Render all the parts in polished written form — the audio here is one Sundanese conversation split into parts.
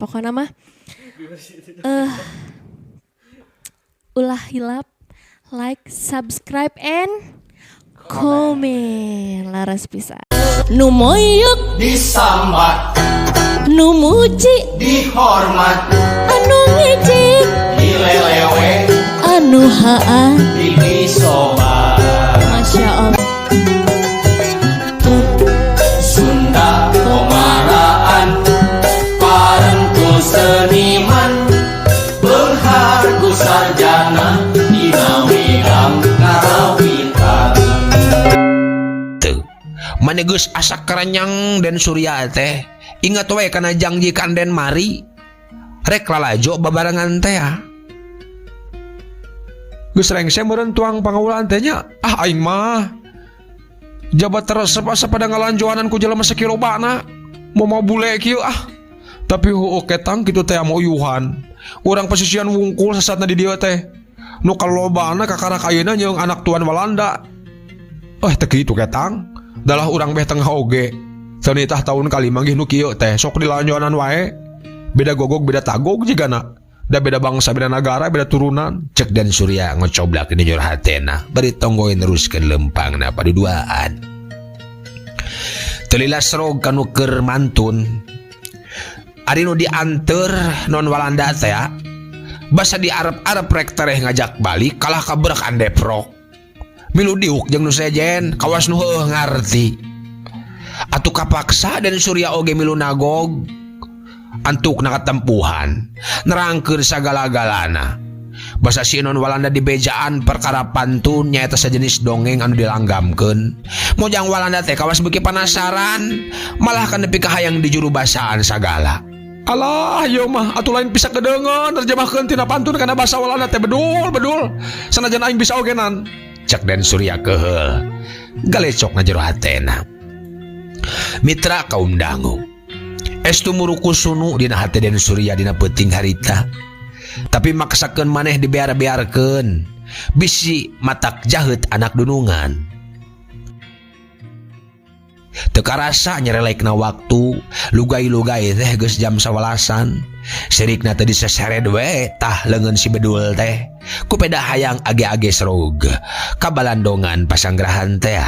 Pokoknya mah ulah hilap, like, subscribe, and komen. Laras pisan. Nu moyok Disambat, nu muji dihormat, anu ngijik dilelewe, anu haan. disobat. Masya Allah. Sunda Komaraan, parentu seniman, berhargu sarjana, dina wirang karawitan. Mane geus asa kerenyang dan surya teh ingat wae kana janji kanden mari rek lalajo babarengan teh ya geus rengse meureun tuang pangawulan teh nya aing mah jabat teresep asa pada ngalanjoanan ku jelema sakilobana mau bule kieu tapi oke tang kitu teh mau yuhan urang pasisian wungkul sesatna di dieu teh nu kalobana kakara ayeuna nyeung anak tuan Walanda teh kitu ketang dalah urang beh tengah oge sanitah tahun kali manggih nu kieu teh sok dilanjoanan wae beda gogog beda tagog jigana da beda bangsa beda negara beda turunan cek dan surya ngocoblak di jor hatena bari tonggoin teruskeun lempangna paduduaan telilas rog kanu keur mantun ari nu dianteur non Walanda teh basa di arep-arep rek tereh ngajak balik kalah kabeurak andeprok milu diuk jeung nu sejen kawas nu heueuh ngarti atuh kapaksa dan surya oge milu nagog antuk na katempuhan nerangkeun sagala-galana basa si non Walanda di bejaan perkara pantun nyaeta sajenis dongeng anu dilanggamkeun mojang Walanda teh kawas beuki penasaran malah kan nepi ka hayang dijuru basaan sagala alah ieu mah atuh lain bisa kedeungeun nerjemahkeun tina pantun kana basa Walanda teh bedul sanajan aing bisa ogenan cek dan surya keheul galecok na jero hatena mitra kaum dangu estu muruku sunu dina hate dan surya dina peuting harita tapi maksakeun maneh dibear-bearkeun bisi matak jaheut anak dunungan teu karasa nyerelekna waktu lugay-lugay teh geus jam 11:00 sirikna teu diseseret we tah leungeun si bedul teh kupeda hayang age-age serog kabalandongan pasanggrahan teh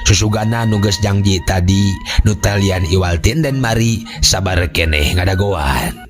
susugana nu geus janji tadi nu talian iwaltin dan mari sabar keneh ngadagoan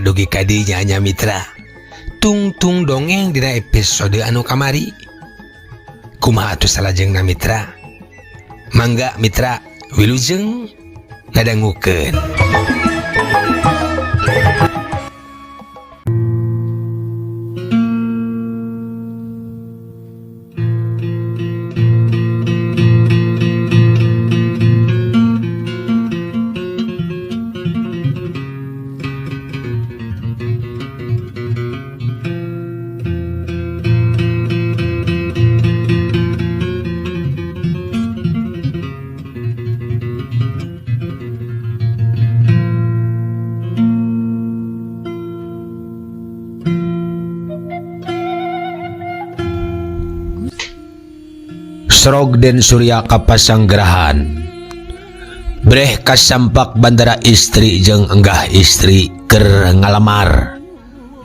dugi kadinya nya mitra tungtung dongeng dina episode anu kamari kumaha atuh salajengna mitra mangga mitra wilujeng ngadangukeun Srog den surya kapasanggrahan breh kasampak bandara istri jeung enggah istri keur ngalamar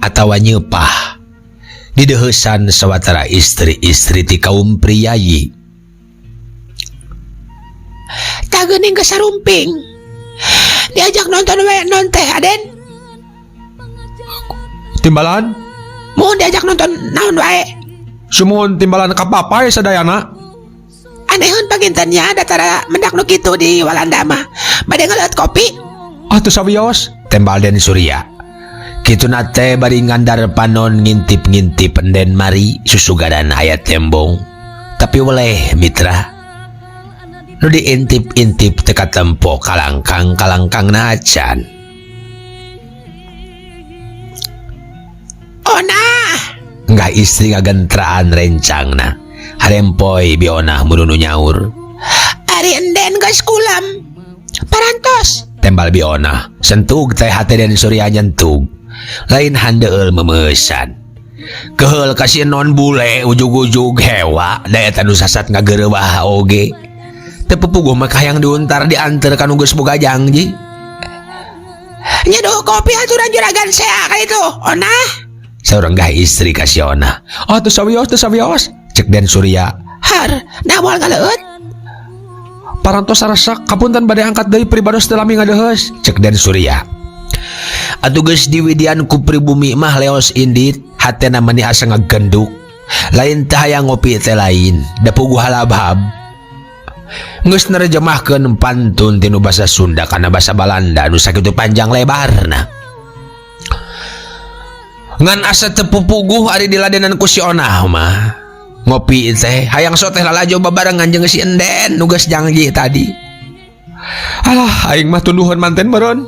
atawa nyeupah di deheusan sawatara istri-istri ti kaum priyayi. Tak geuning ke sarumping. Diajak nonton we non teh Aden. Timbalan? Mohon diajak nonton naon wae. Sumuhun timbalan kapapai sadayana. Anehun pagintennya datara mendak nu kitu di Walanda mah. Bade ngaleut kopi. Atuh sawios. Tembal Den Surya. Kitu nate bari ngandar panon ngintip-ngintip den mari susugadan aya tembong. Tapi boleh mitra. Nu diintip-intip teka tempo kalangkang na acan. Ona, enggak istri ngagentraan rencangna. Harempoy biona murunu nyaur. Ari enden geus kulam. Parantos. Tembal biona, sentug teh hate Den Surya nyentug. Lain handeul memesan. Keheul kasih non bule ujug-ujug hewa daya tanu sasat ngageureuwah oge. Teu pupuguh mah hayang diuntar dianter ka nu geus boga janji. Nyeduh kopi aturan juragan sea ka itu, Ona. Saurang gah istri ka si Ona. Atuh sawios, Cek Den Surya. Har, da moal ngaleut. parantos sarasa kapunten bade angkat deui pribados teu lami ngadeheus. Cek Den Surya. Atuh geus diwidian ku pribumi mah leos indit, hatena meni asa ngagenduk. Lain teh hayang ngopi teh lain, da puguh halabhab. Geus nerjemahkeun pantun tinu basa Sunda kana basa Balanda nu sakitu panjang lebarna. Ngan asa teu pupuguh ari diladenan ku si Onah mah. Ngopi teh hayang soteh lalajo babarengan jeung si Enden nu geus janji tadi. Alah aing mah tunduhan manten meureun.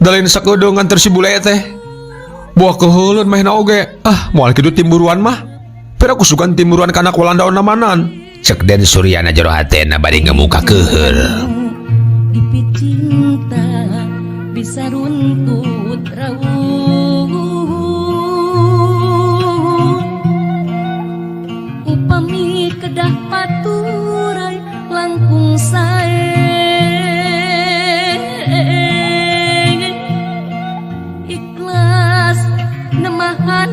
Dalain sakudu nganter si bule teh. Buah keheulun mah oge. Ah, moal kitu timburuan mah. Pira kusugan timburuan kana Walanda onamanan. Cek Den Surya na jero hatena bari ngemuka keheul. Pipi cinta bisa runtut raung. Upami kedah paturai langkung sae. Ikhlas nemahan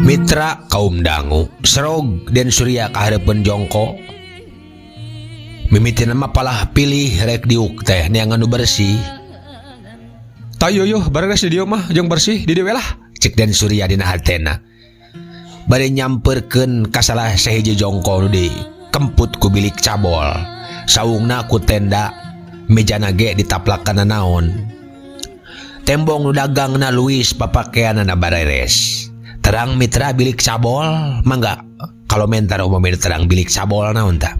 Mitra kaum dangu serog Den Surya kahareupeun jongko. Mimitina mah palah pilih rek diuk teh neangan nu bersih. Tayo yo bareres di dieu mah jeung bersih di dieu we lah. Cek Den Surya dina hatena. Bari nyamperkeun ka salah sahiji jongko nu dikemput ku bilik cabol. Saungna ku tenda, mejana ge ditaplakan naon. Tembong nu dagangna luis papakeanana bareres. Terang mitra bilik cabol, mangga kalau mentar umumnya terang bilik cabol naon tah.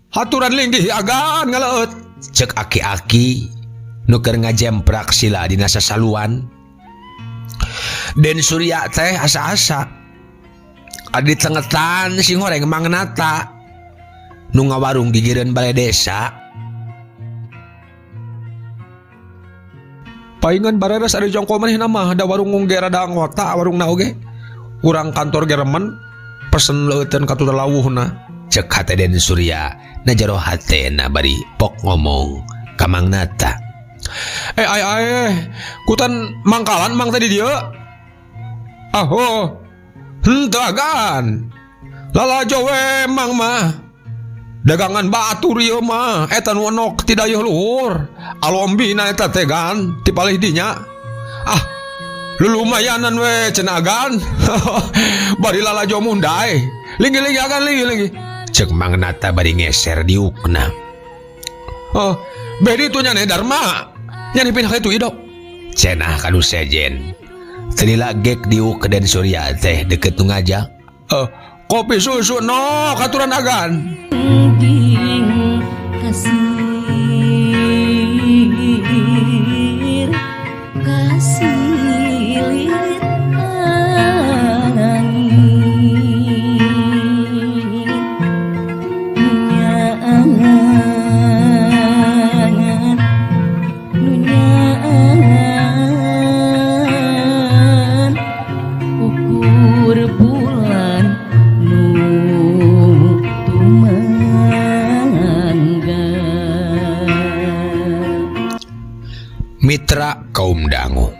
Haturan linggih agan ngaleut. Cek aki-aki nu keur ngajemprak sila dina sasaluan. Den Surya teh asa-asa adi tengetan si ngoreng mangnata nu ngawarung gigireun balai desa. Paingan bareres ada jongko manehna mah da warung ge rada anggota warungna oge. Urang kantor ge remen pesen leuteun ka tutur lawuhna. Cek hate Den Surya na jero hatena bari pok ngomong ka Mang Nata. Kutan mangkalan mang tadi dieu. Aho. Henteu agan. Lalajo we mang mah. Dagangan batur ieu mah eta nu enok ti dayeuh luhur. Alombina eta teh gan ti palih dinya. Ah, lulumayanan we cenah agan. Bari lalajo mundai. Linggi-linggi agan linggi-linggi. Cek Mang Nata bari ngeser diukna. Oh, bedi tu nyane Dharma. Nyane pindah ka itu idok. Cenah kanu sejen. Telila gek diuk ke Den Surya teh deket nu ngajak. Kopi susu no katuran agan. Tumangga mitra kaum dangu.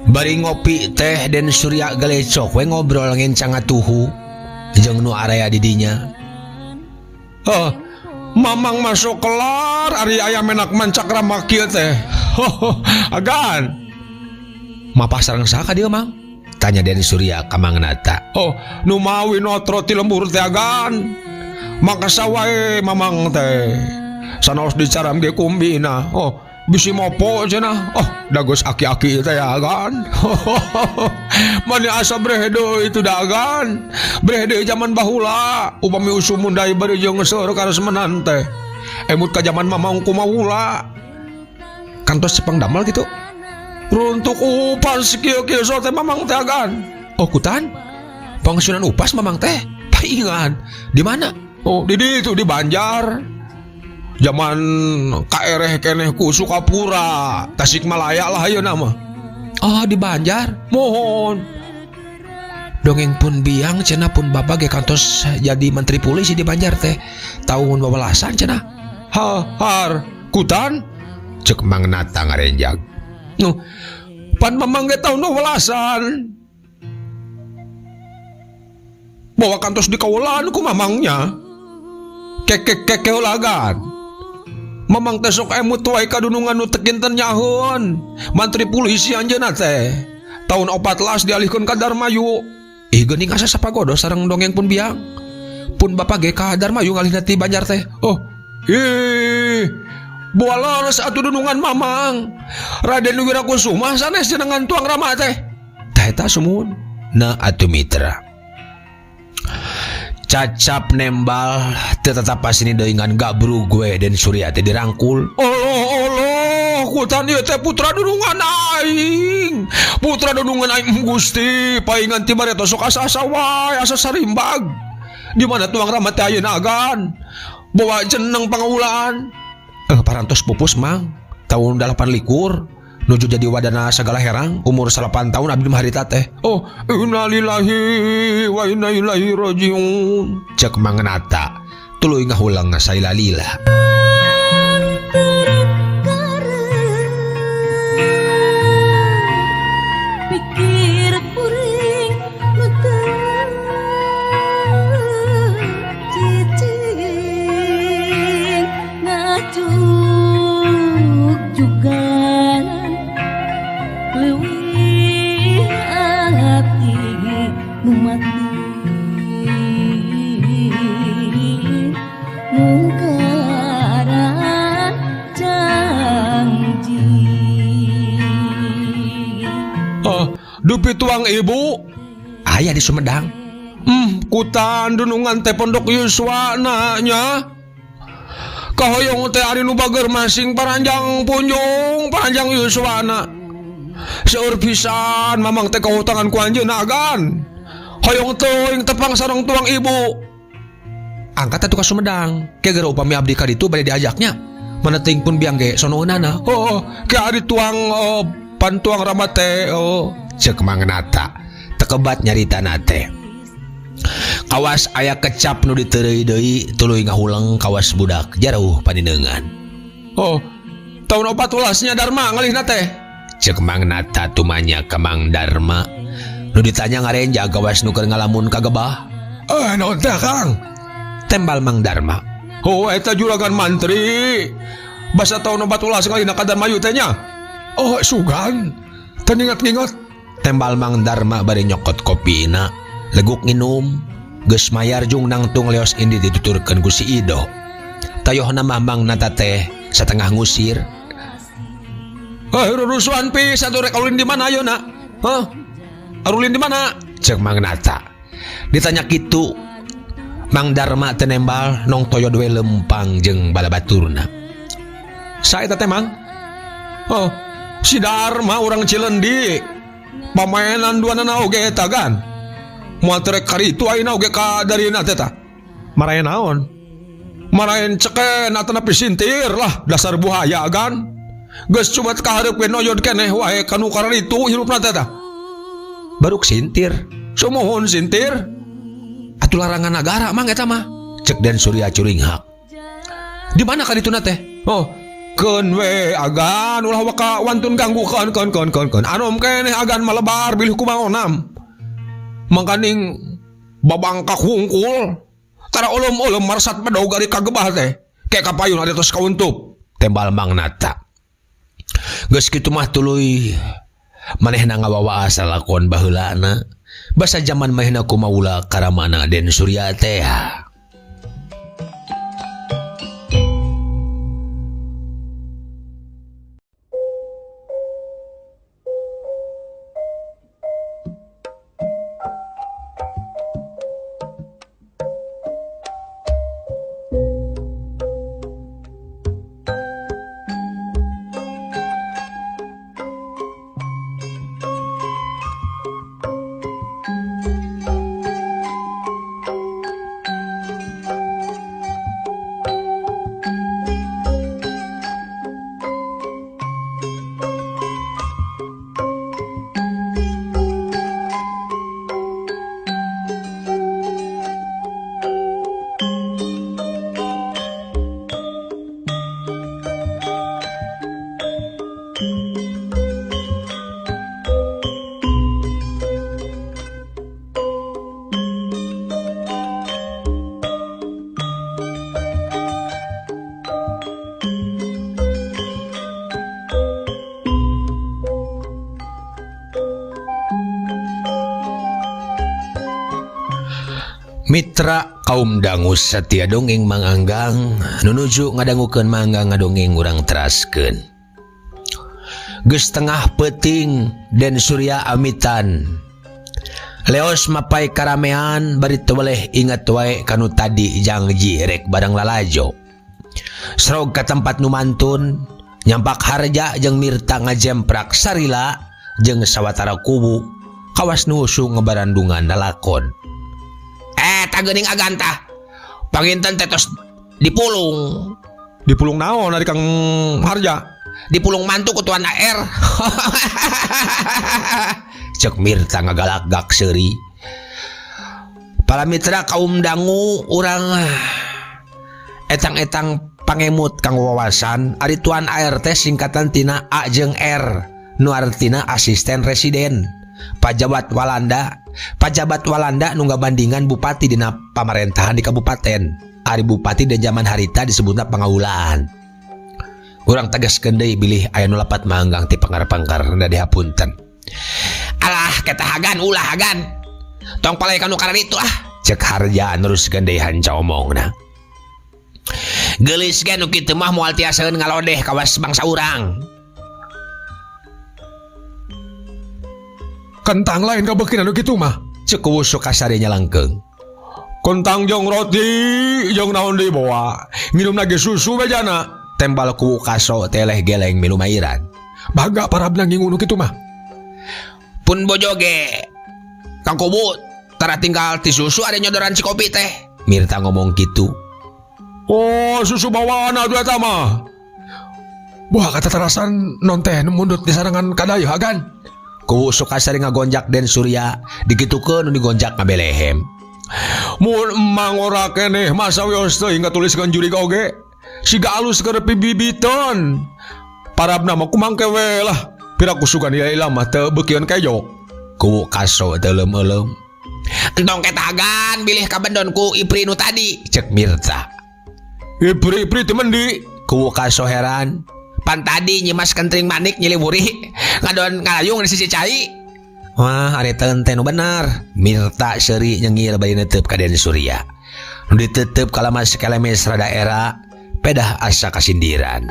Bari ngopi teh Den Surya galecok we ngobrol ngencang atuhu jeung nu area di dinya. Mamang masuk kelar ari aya menak mancakram kieu teh. Agan. Mapah sareng saha ka dieu Mang? Tanya Den Surya ka Mang Nata. Nu mawi notro ti lembur teh agan. Makasa wae mamang teh. Sanos dicaram ge kumbina. Bisi mopo cenah. Dagos aki-aki teh agan. Mani asa brehede itu dagan. Brehede zaman bahula. Upami usumun dai bari jeung seur karesmenan teh. Emut ka zaman mamang kumaula. Kantos cepeng damel gitu. Runtuk upas kieu-kieu so teh mamang teh agan. Kutan? Pensiunan upas mamang teh. Paingan. Di mana? Di ditu di Banjar. Zaman kaereh keneh ku Sukapura, Tasikmalaya lah ayeuna mah. Di Banjar. Mohon. Dongeng pun biang cenah pun bapak ge kantos jadi menteri polisi di Banjar teh. Tahun 12-an cenah. Har, kutan? Cek Mang Nata ngarenjag. Pan mamang ge tahun 12-an. Bawa kantos di kaulaan ku mamangnya. Keke ulagan. Mamang teh sok emut wae kadunungan nu teu kinten nyahun. Mantri polisi anjeunna teh. Tahun 14 dialihkeun ka Darmayu. Geuning asa sapagodo sareng dongeng pun biang. Pun bapak ge ka Darmayu ngalihna ti Banjar teh. Boa leres atuh dunungan mamang. Raden Wirakusuma sanes jenengan tuang Rama teh. Tah eta sumun. Na atuh mitra. Cacap nembal tetap pasini dengan gabru gue Den Surya teh dirangkul. Allah kutan ieu teh putra dunungan aing. Putra dunungan aing Gusti, paingan ti bareta sok asa-asa wae, asa sarimbag. Di mana tuang Rama teh ayeuna agan? Bawa jeneng pangaulaan. Parantos pupus Mang. Tahun 8 nuju jadi wadana sagala herang umur 8 tahun abdi mah harita teh. Innalillahi wa inna ilaihi rajiun. Cek Mang Nata tuluy ngahulang sailalilah. Pikir kuring nu teu cicing ngacuk juga leuwih ati nu mati mungkaran janji. Dupi tuang ibu Aya di Sumedang. Kutan dunungan teh Pondok Yuswa nya. Kahoyong teh ari nu bager masing paranjang punjung paranjang Yuswana. Seueur pisan mamang teh kahutangan ku anjeunna agan. Hoyong teuing tepang sareng tuang ibu. Angkat atuh ka Sumedang. Kegere upami abdi ka ditu bade diajaknya. Mana teuing pun biang ge sonoeunana. Ke ari tuang pantuang Rama teh. Cek Mang Nata tekebat nyarita nate. Kawas aya kecap nu diteureuy deui tuluy ngahulang kawas budak jareuh panindeungan. Tahun 14 nya Darma ngalihna teh. Cek Mang Nata tumanya ka Mang Darma. Nu ditanya ngarenja kawas nu keur ngalamun kagebah. Naon teh Kang? Tembal Mang Darma. Eta juragan mantri. Basa tahun 14 ngalihna ka Darmayu teh nya. Sugan. Teu inget-inget. Tembal Mang Darma bari nyokot kopina, leguk nginum, geus mayar jung nangtung leos indi dituturkeun ku si Ido. Tayohna mah Mang Nata teh satengah ngusir. Rusuhan pisan tuh rek arulin di mana ayeuna? Arulin di mana? Cek Mang Nata. Ditanya kitu, Mang Darma teh nembal nong toyo due lempang jeung balabaturna. Saeta teh Mang? Si Darma urang Cilendi. Pamainan duanana oge eta kan. Moal terek karitu ayeuna oge ka darina teh tah. Maraen naon? Maraen ceken atau napi sintir lah dasar buaya kan. Geus cubat kahareup we noyod keneh wae kanu karitu hirupna teh tah. Baruk sintir. Sumohon sintir. Atuh larangan negara Mang eta mah. Cek Den Surya curing hak. Di mana kadituna teh? Keun we agan ulah waka wantun ganggu keun anom keneh agan malebar bilih kumaonam mangkaning babangkak hungkul tara olom-olom marsat pedog ari kagebah teh kayak kapayun ada tos kauntup tembal Mang Nata. Geus kitu mah tuluy manehna ngawawa asal lakon baheulana basa zaman manehna kumaula karamana Den Surya teh. Mitra kaum dangu setia dongeng manganggang nunuju ngadangukeun mangga ngadongeng urang teraskeun. Geus tengah peuting Den Surya amitan. Leos mapai karamean bari teu boleh inget wae kanu tadi janji rek barang lalajo. Srog ka tempat nu mantun nyampak harja jeung Mirta ngajemprak sarila jeung sawatara kubu kawas nu usung ngebarandungan lalakon. Tagening agantah panginten tetos dipulung. Dipulung naon ari Kang Harja? Dipulung mantu ku tuan AR. Cek Mirta ngagalak-gak seuri. Para mitra kaum dangu urang etang-etang pangemut kang wawasan ari tuan AR teh singkatan tina A jeung R nu artina asisten residen. Pajabat Walanda nu ngabandingan bupati dina pamerintahan di kabupaten. Ari bupati dan zaman harita disebutna pangaulaan. Urang tegaskeun deui bilih aya nu lapat manggang ti pangar-pangkar da dihapunten. Alah keta hagan ulah hagan. Tong palai kanu kana ditu cek Harja neruskeun deui hanca omongna. Geulis ge nu kitu mah moal tiasaeun ngalodeh kawas bangsa urang. Kentang lain kabeukeun anu kitu mah. Cek wusuk kasarinya langkeung. Kentang jeung roti jeung naon deui bawa. Minumna ge susu bejana. Tembal ku kaso teleh geleng milu mairan. Baga parabna ngingu nu kitu mah. Pun bojoge. Kang Kubut, tara tinggal ti susu ada nyodoran si kopi teh. Mirta ngomong gitu. Oh, susu bawaan atuh eta mah. Wah, kata terasan non teh mundut di sarangan kadayu hagan. Ku suka sering ngagonjak Den Surya, digitukeun nu digonjak ngabelehem. Mun emang ora keneh masa wios teh ngatuliskeun jurig oge. Siga alus keur pibibiton. Parabna mah kumangke we lah. Pira kusugan ieu mah teu beukieun kejok. Ku kaso teu leum-leum. Entong ketagan bilih kabendon ku Ipri nu tadi, cek Mirta. Ipri teu mendi. Ku kaso heran. Pan tadi nyimas kentring manik nyiliburi ngadon ngalayung di sisi cai. Wah, ari teu nu bener. Mirta seuri nyengir bari neuteup ka Den Surya. Nu diteuteub kalamas sekelemes rada era, pedah asa kasindiran.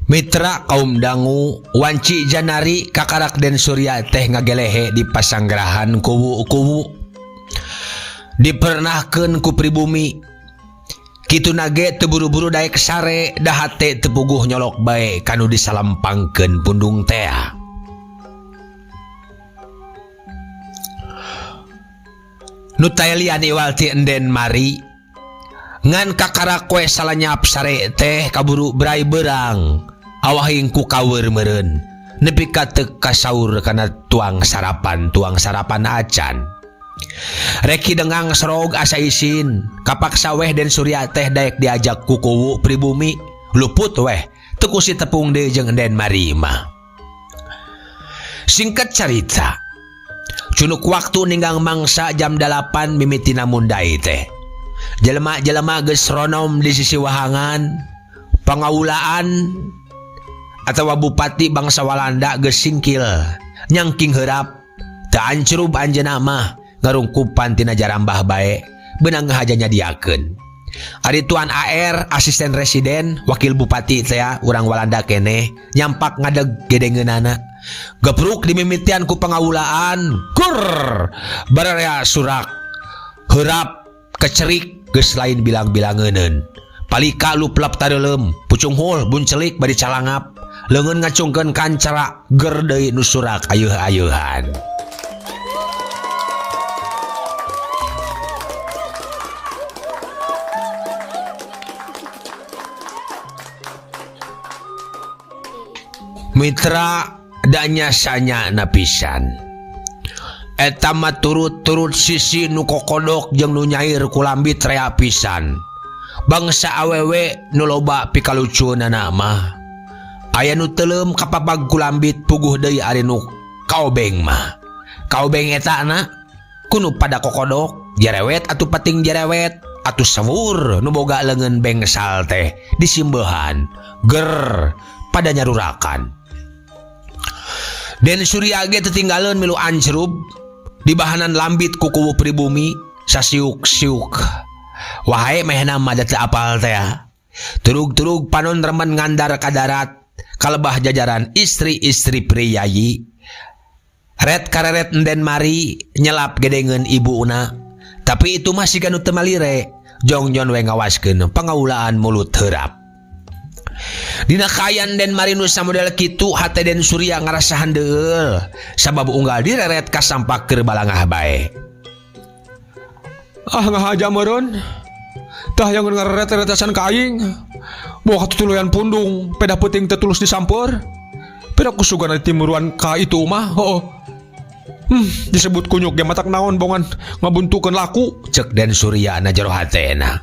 Mitra kaum dangu wanci janari kakarak Den Surya teh ngagelehe di pasanggrahan kuwu-kuwu dipernahkeun ku pribumi kitu nage teu buru-buru daek sare da hate teu puguh nyolok bae kanu disalampangkeun pundung teh. Nu tayalian iwal ti enden mari ngan kakarak we salanyap sare teh kaburu berai berang awahing ku kawer meureun nepi ka teu kasaur kana tuang sarapan acan. Reki dengang serog asa isin kapaksa weh Den Surya teh daek diajak ku kuwu pribumi luput weh teu ku si tepung deui jeung Den Marima. Singkat cerita, cunuk waktu ninggang mangsa jam 8 mimitina mundai teh. Jelema-jelema geus ronom di sisi wahangan, pangaulaan atawa bupati bangsa Walanda geus singkil, nyangking heurap, teu ancrub anjeunna mah ngarungkupan tina jarambah bae, beunang haja nyadiakeun. Ari Tuan AR, asisten residen, wakil bupati teh urang Walanda keneh, nyampak ngadeg gedengeunana. Gepruk dimimitian ku pangaulaan, kur bararea surak, heurap kecerik geus lain bilang-bilangeuneun. Palika luplap tadeulem, pucung hul buncelik bari calangap, leungeun ngacungkeun kancara ger deui nu surak ayeuh-ayeuhan. Mitra danya sanya napisan. Eta mah turut-turut sisi nu kokodok jeung nu nyair ku lambit rea pisan. Bangsa awewe nu loba pikalucueunana mah. Aya nu teuleum kapapag ku lambit puguh deui ari nu kaobeng mah. Kaobeng eta na kunu pada kokodok, jerewet atuh pating jerewet, atuh sawur nu boga leungeun bengsal teh disimbehan, ger pada nyarurakan. Den Surya ge tetinggalan milu ancrub di bahanan lambit ku kuwu pribumi sasiuk-siuk. Wae mehna mah da teu apal teh. Turug-turug panon remen ngandar ka darat kalebah jajaran istri-istri priyayi. Ret kareret enden mari nyelap gedengeun ibuuna. Tapi itu masih kanu teu malire. Jongjon we ngawaskeun pangaulaan mulut heurap. Dina kayan Den Marinu samodel kitu hate Den Surya ngarasahan deul sabab unggal direret ka sampak keur balangah bae. Ngahaja meureun tah yang ngaret-retasan ka aing boga tutuluyan pundung peda peuting teu tulus disampeur peda kusugana timuruan ka itu mah heuh. Disebut kunyuk ge matak naon bongan ngabuntukeun laku Cek Den Surya na jero hatena.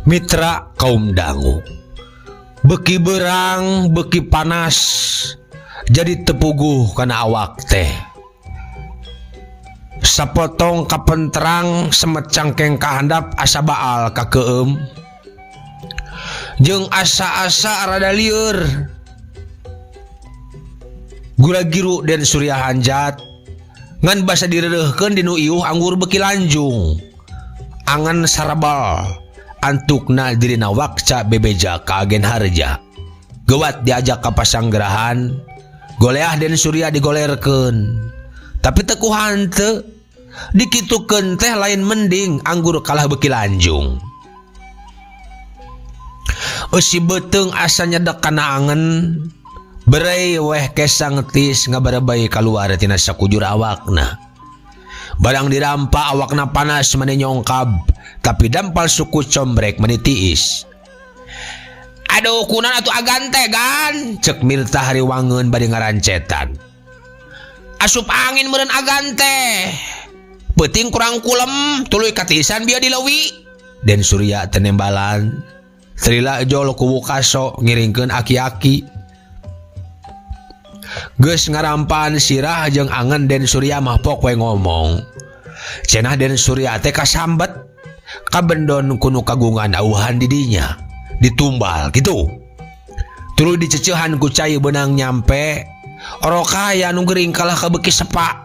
Mitra kaum dangu, beki berang, beki panas, jadi tepuguh kana awak teh. Sapotong kapenterang semet cangkeng kahandap asa baal kakeueum, jeung asa-asa rada lieur. Gula giru Den Surya hanjat, ngan basa direureuhkeun dinu iuh anggur beki lanjung, angan sarabal. Antukna dirina wakca bebeja ka agen harja. Gewat diajak ka pasanggerahan, goleah Den Surya digolerkeun. Tapi teu ku hanteu, dikitukeun teh lain mending anggur kalah beki lanjung. Eusi beuteung asa nyedek kana angen, berei weh kesang tis ngabarebay kaluar tina sakujur awakna. Barang dirampa awakna panas mani nyongkab, tapi dampal suku combrek mani tiis. Aduh kunan atuh agante gan, cek Mirta hariwangeun bari ngarancetan. Asup angin meureun agante. Peuting kurang kulem, tuluy katisan bieu dileuwi. Den Surya tenembalan. Trila jol kuwu kaso ngiringkeun aki-aki. Geus ngarampan sirah jeung angen Den Surya mah pok we ngomong. Cenah Den Surya teh kasambet kabendon kuno kagungan auhan di dinya, ditumbal gitu. Tuluy dicecehan ku cai benang nyampe, oroka aya nu geuring kalah kabeuki sepa,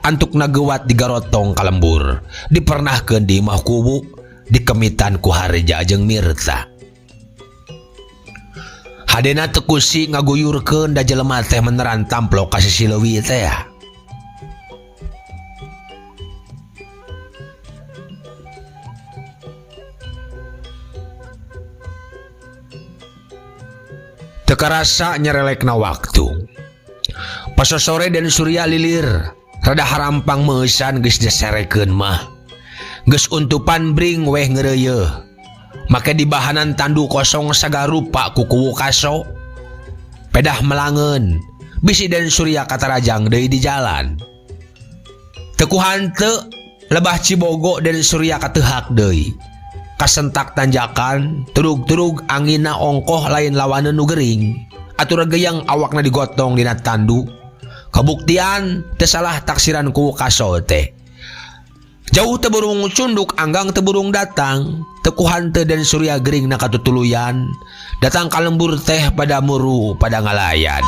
antukna gewat digarotong ka lembur, dipernahkeun di imah kubu, dikemitan ku Harja jeung Mirta. Hadena teu kusi ngaguyurkeun da jelema teh meneran tamplok ka sisi leuwih teh. Teu karasa nyerelekna waktu. Pas sore dan Surya lilir rada harampang meusan geus diserekeun mah. Geus untupan bring weh ngeureuyeun. Make di bahanan tandu kosong sagarupa ku kuwu kaso. Pedah melangeun, bisi dan Surya katarajang deui di jalan. Teu ku hanteu lebah Cibogo dan Surya kateuhak deui. Kasentak tanjakan, turug-turug anginna ongkoh lain lawaneun nu gering. Atur geyang awakna digotong dina tandu. Kabuktian teu salah taksiran ku kaso teh. Jauh teu burung cunduk anggang teu burung datang. Teu ku hanteu dan Surya gering na katutuluyan. Datang ka lembur teh pada muru pada ngalayan.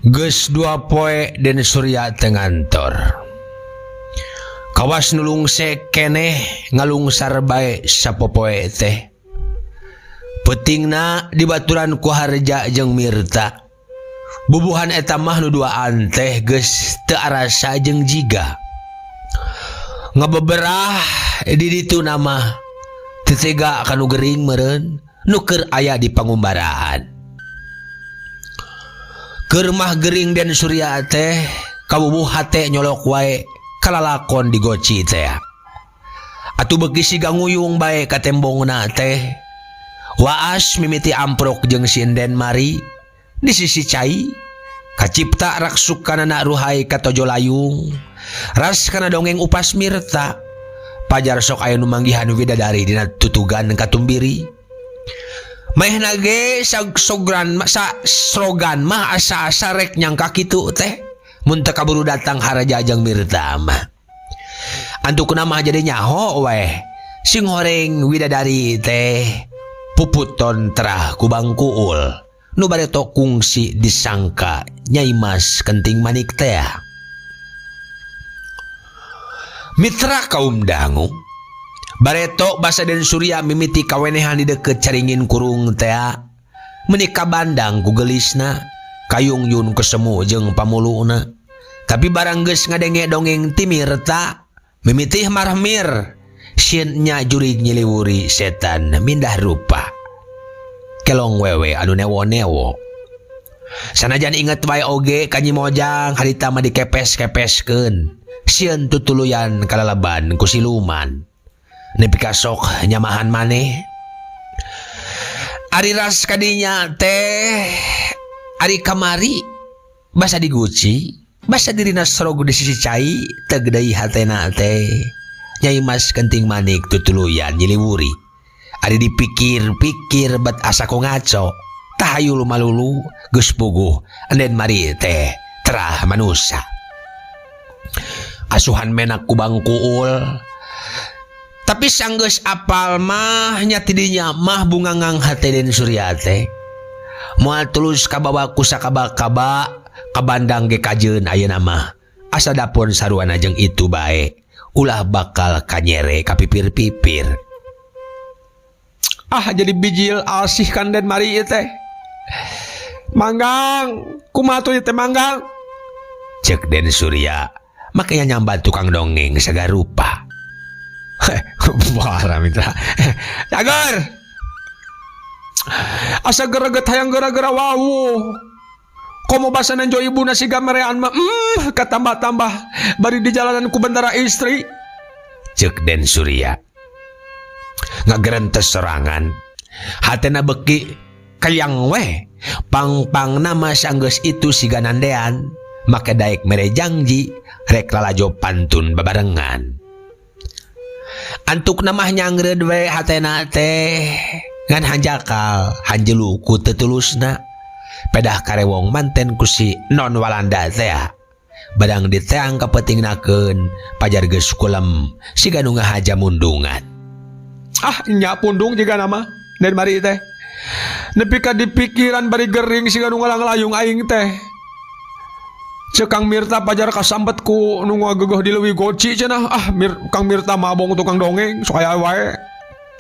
Geus 2 poe dan Surya teu ngantor. Kawas nulungsek keneh ngalungsar bae sapopoe teh. Peutingna dibaturan ku Harja jeung Mirta. Bubuhan eta mah nu duaan teh geus teu arasa jeung jiga. Ngabeberah di ditu nama teu tega kanu gering meureun nu keur aya di pangumbaraan. Keur mah gering dan Surya teh kabubuh hate nyolok wae kalalakon di goci teh. Atuh beuki siga nguyung bae ka tembongna teh. Waas mimiti amprok jeung sinden mari di sisi cai. Kacipta raksuk kana ruhai ka tojo layung. Ras kana dongeng upas Mirta. Pajar sok aya nu manggihan widadari dina tutugan katumbiri. Maehna ge slogan mah asa-asa rek nyangka kitu teh. Mun teu kaburu datang Harja jeung Mirta mah. Antukna mah jadi nyaho weh. Sing horeng widadari teh puputon terah ku bangkuul. Nu bareto kungsi disangka Nyai Mas Kenting Manik teh. Mitra kaum dangu. Bareto basa dan Surya mimiti kawenehan di deket caringin kurung teh. Menika bandang ku gelisna, kayung yun kesemu jeung pamuluna. Tapi barang geus ngadenge dongeng ti Mirta, mimiti marmir. Sieunnya jurig nyiliwuri setan mindah rupa. Kelong wewe anu newo-newo. Sanajan inget wae oge ka Nyi Mojang harita mah dikepes-kepeskeun. Sieun tutuluyan kalalaban ku siluman. Nepi ka sok nyamahan maneh. Ari ras kadinya teh ari kamari basa diguci, basa dirina sorogu di sisi cai teu deui hatena teh. Nyai Mas Kenting Manik tutuluyan nyiliwuri. Ari dipikir-pikir bet asa ko ngaco. Tahayu lumalulu geus puguh anden mari teh terah manusa. Asuhan menak ku bangkuul. Tapi sanggeus apal mah nya tidinya mah bungangang hate den Surya teh. Moal tulus kabawa ku sakaba-kaba ka bandang ge kajeun ayeuna mah. Asa dapon saruana jeung itu bae. Ulah bakal kanyere ka pipir-pipir. Ah jadi bijil asih kan den mari ieu teh. Manggang, kumaha tuh teh Manggang? Cek den Surya, makanya nyambat tukang dongeng sagarupa. Wah, Mitra. Jagar. Asa gereget hayang gara-gara wawu. Komo basanan jo ibuna si gamerean mah katambah-tambah bari di jalanan ku bendara istri. Cek den Surya. Ngagerentes serangan. Hatena beki kayang weh. Pang-pang nama sanggeus itu si ganandean. Make daek mere janji rek lalajo pantun babarengan. Antuk namah nyangreud we hatena teh ngan hanjakal hanjelu ku tetulusna pedah karewong manten ku si non Walanda teh badang diteang kapetingnakeun pajar geus kulem siga nu ngahaja mundungan. Ah nya pundung juga nama dan mari teh nepi ka dipikiran bari gering siga nu ngalang-layung aing teh. Cekang Mirta pajar kasambet ku nu ngageueuh di leuwih goci cenah. Kang Mirta mabong tukang dongeng sok aya wae.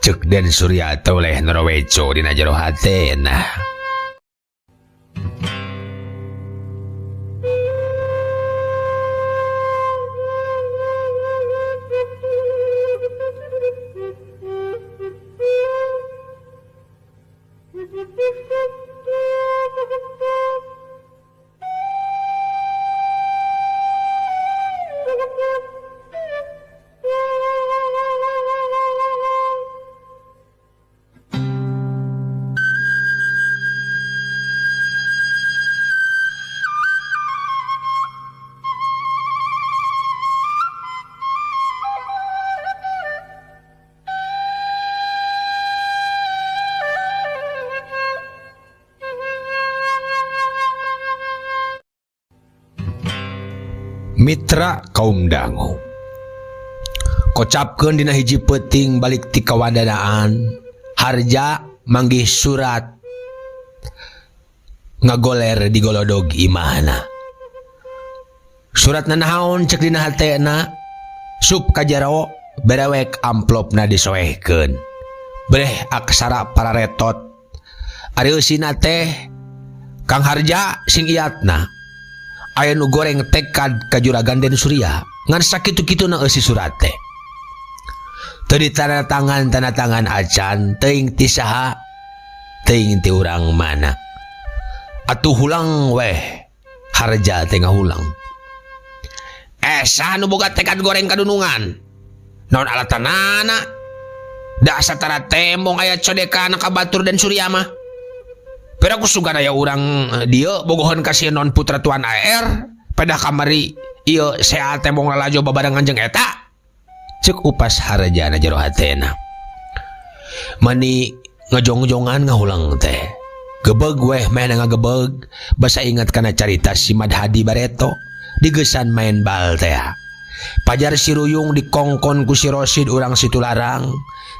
Cek Den Surya toleh noroweco dina jero hatena. Mitra kaum dangu, kocapkeun dina hiji peuting balik ti kawandanaan harja manggih surat ngagoler di golodog imahna. Suratna naon cek dina hatena, sup ka jero berewek amplopna disoehkeun. Breh aksara pararetot. Ari eusina teh Kang Harja sing iyatna aya nu goreng tekad ka juragan Den Surya ngan sakitu-kituna eusi surat teh. Teu ditandatangan acan teuing ti saha, teuing ti urang mana. Atuh hulang weh Harja teh ngahulang. Saha nu boga tekad goreng kadunungan? Naon alatanana? Da satara tembong aya codekan ka batur Den Surya mah. Pero aku suka daya orang dia bogohon kasih non putra tuan AR pada kamari iya saya tembong lalajo babarengan jeung eta. Cek upas Harja na jero hatena. Mani ngajong-jongan ngahulang teh. Gebeg weh main ngagebeg basa ingat kana carita si Madhadi Bareto digesan main bal teh. Pajar si Ruyung dikongkon ku si Rosid urang situ larang.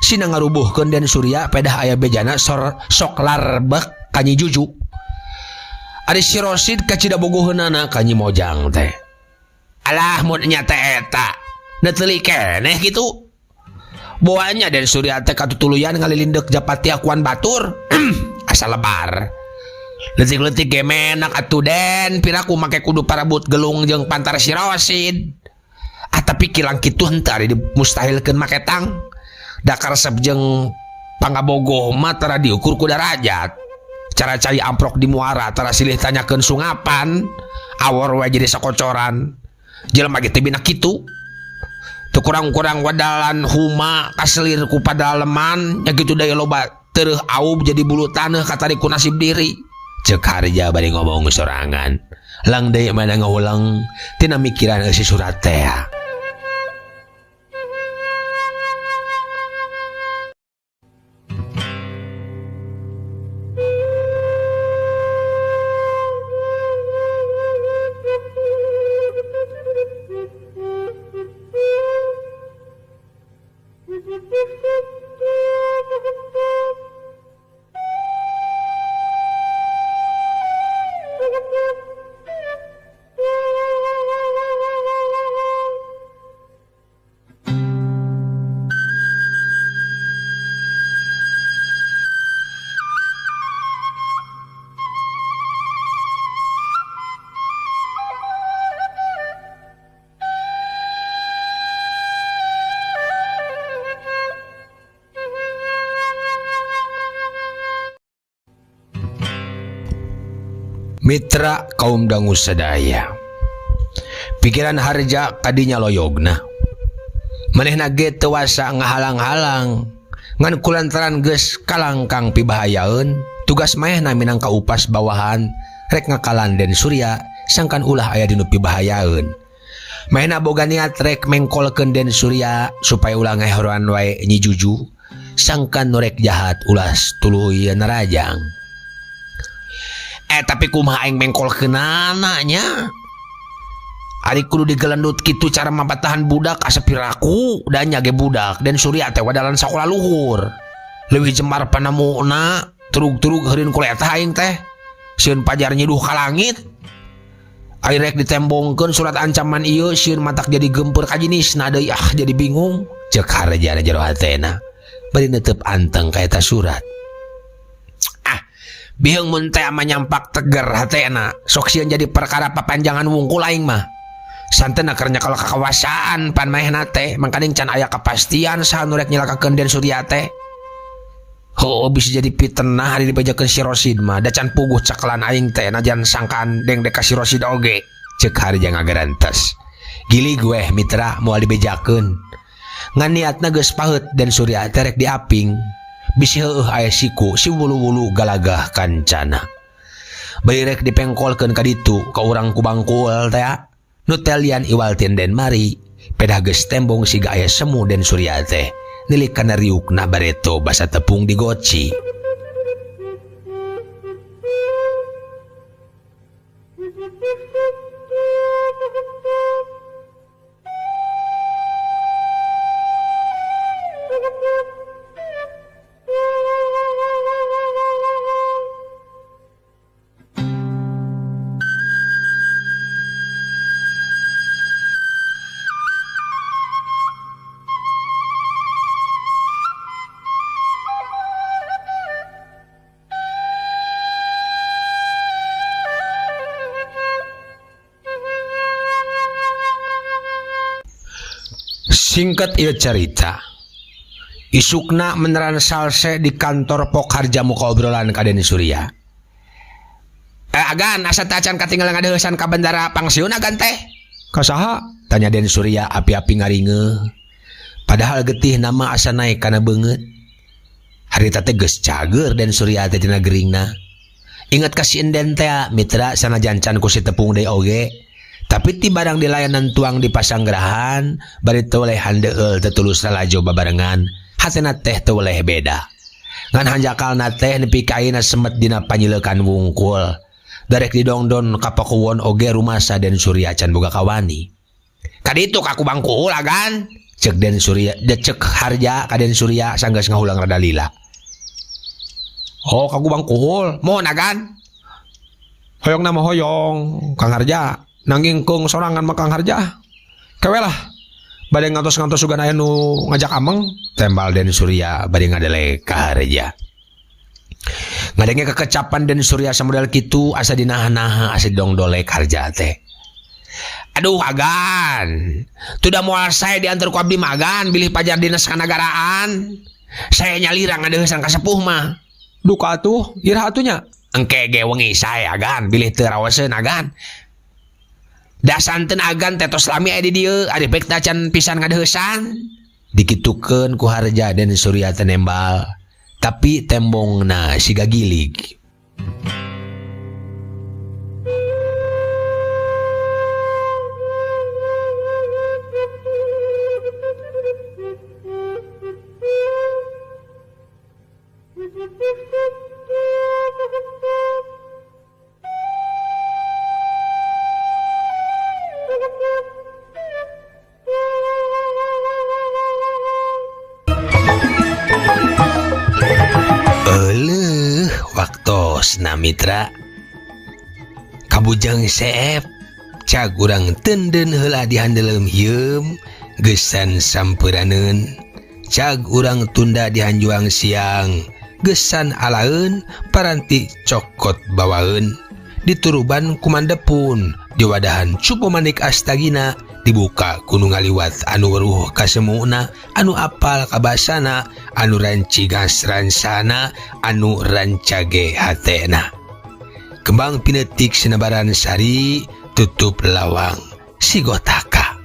Sina ngarubuhkeun Den Surya pedah aya bejana sok larbek kanyi juju. Ari si Rosid kacida bogoheunana kanyi mojang teh. Alah mun nya teh eta neteli keneh kitu. Boanya Den Surya teh katutuluyan ngalilindek japati akuan batur. Asal lebar. Letik-letik ge menak atuh Den, piraku make kudu parabut gelung jeung pantar si Rosid. Tapi kilang kitu henteu ari dimustahilkeun make tang. Da karesep jeung pangabogoh mah tara diukur ku derajat. Cara cai amprok di muara tara silih tanyakeun sungapan, awor we jadi sakocoran. Jelema ge teh bina kitu. Teu kurang-kurang wadalan huma kaselir ku padaleman, nya kitu daya loba teueuh aub jadi bulu taneuh katari ku nasib diri. Ceuk Harja bari ngomong sorangan. Lang deui mana ngaulang tina mikiran eusi surat teh. Mitra kaum dangu sadaya, pikiran Harja kadinya loyogna. Manehna ge teu wasa ngahalang-halang ngan kulantaran geus kalangkang pibahayaeun tugas manehna minangka upas bawahan rek ngakalan Den Surya sangkan ulah aya dinu pibahayaeun. Manehna boga niat rek mengkolkeun Den Surya supaya ulah ngehoroan wae Nyi Juju sangkan norek jahat ulas tuluy narajang. Tapi kumaha aing mengkolkeunana nya. Ari kudu digelendut kitu cara mabatahan budak asa piraku dan nyage budak dan Surya teh wadalan sakola luhur. Leuwih jembar panamuna turug-turug heureun ku eta aing teh. Sieun pajar nyiduh ka langit. Ari rek ditembongkeun surat ancaman ieu sieun matak jadi gempeur ka jinisna deui jadi bingung. Ceuk harja jero hatena. Bari neuteup anteng ka eta surat. Biheung mun teh ama nyampak teger hatena sok sieun jadi perkara papanjangan wungkul aing mah. Santen akernya kalau kakawasaan pan maehna teh mangkaning can aya kepastian saha nu rek nyelakakeun Den Surya teh. Bisa jadi pitenah hari dibajakeun si Rosid mah da can puguh cakelan aing teh najan sangkaan dengdek ka si Rosid oge. Ceuk harja ngagarantos. Gili gue mitra moal dibejakeun. Ngan niatna geus paheut Den Surya teh rek diaping. Bisi heueuh aya siku si wulu-wulu galagah kancana. Bayi rek dipengkolkeun ka ditu ka urang ku bangkul teh. Nu teh lian iwaltin Den mari pedah geus tembong siga aya semu Den Surya teh nilik kana riukna bareto basa tepung digoci. Singkat ieu cerita. Isukna meneran salse di kantor pok harja muka obrolan ka Den Surya. Agan asa teh acan katinggalan ngadeusan ka bandara pangsiun agan teh. Kasaha? Tanya Den Surya api-api ngaringeuh. Padahal getih nama asa naik kana beungeut. Harita teh geus cager Den Surya teh dina geuringna. Ingat ka si Enden teh mitra sanajan can ku si tepung deui oge. Tapi ti barang di layanan tuang di pasanggerahan bari teu oleh handeueul tetulus lalajo babarengan hatena teh teu oleh beda. Ngan hanjakalna teh nepi ka ayeuna semet dina panyileukan wungkul. Darek didongdon ka pakuwon oge rumasa Den Surya can boga kawani. Kaditu ka ku bangkul agan ceuk Den Surya ceuk harja ka Den Surya sanggeus ngahulang rada lila. Oh ka ku bangkul mohon agan. Hoyong nama hoyong Kang Harja. Nanging kung sorangan mah Kang Harja. Kewe lah. Bade ngantos-ngantos sugan aya nu ngajak ameng. Tembal Den Surya bade ngadele ka Harja. Ngadenge kekecapan Den Surya samodel kitu asa dinaha-naha asa dongdolek Harja teh. Aduh agan. Tuda moal saya diantar ku abdi magan bilih pajar dinas kanagaraan. Saya nyalira ngadeusan ka sepuh mah. Duka atuh, iraha atunya. Engke ge wengi saya agan bilih teu raoseun agan. Da santen agan tetos lami aya di dieu ari baik can pisan ngadeusan. Dikitukeun ku Harja Den Surya teh nembal. Tapi tembongna siga gilig. Waktos na mitra kabujang seep cag urang tenden heula dihandeleum hieum gesan sampuraneun cag urang tunda dihanjuang siang gesan alaeun paranti cokot bawaeun dituruban kumandepun diwadahan cupo manik astagina dibuka kuno ngaliwat anu weruh kasemuna anu apal kabasana anu rancigas ransana anu rancage hatena kembang pinetik sinebaran sari tutup lawang sigotaka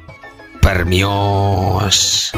permios.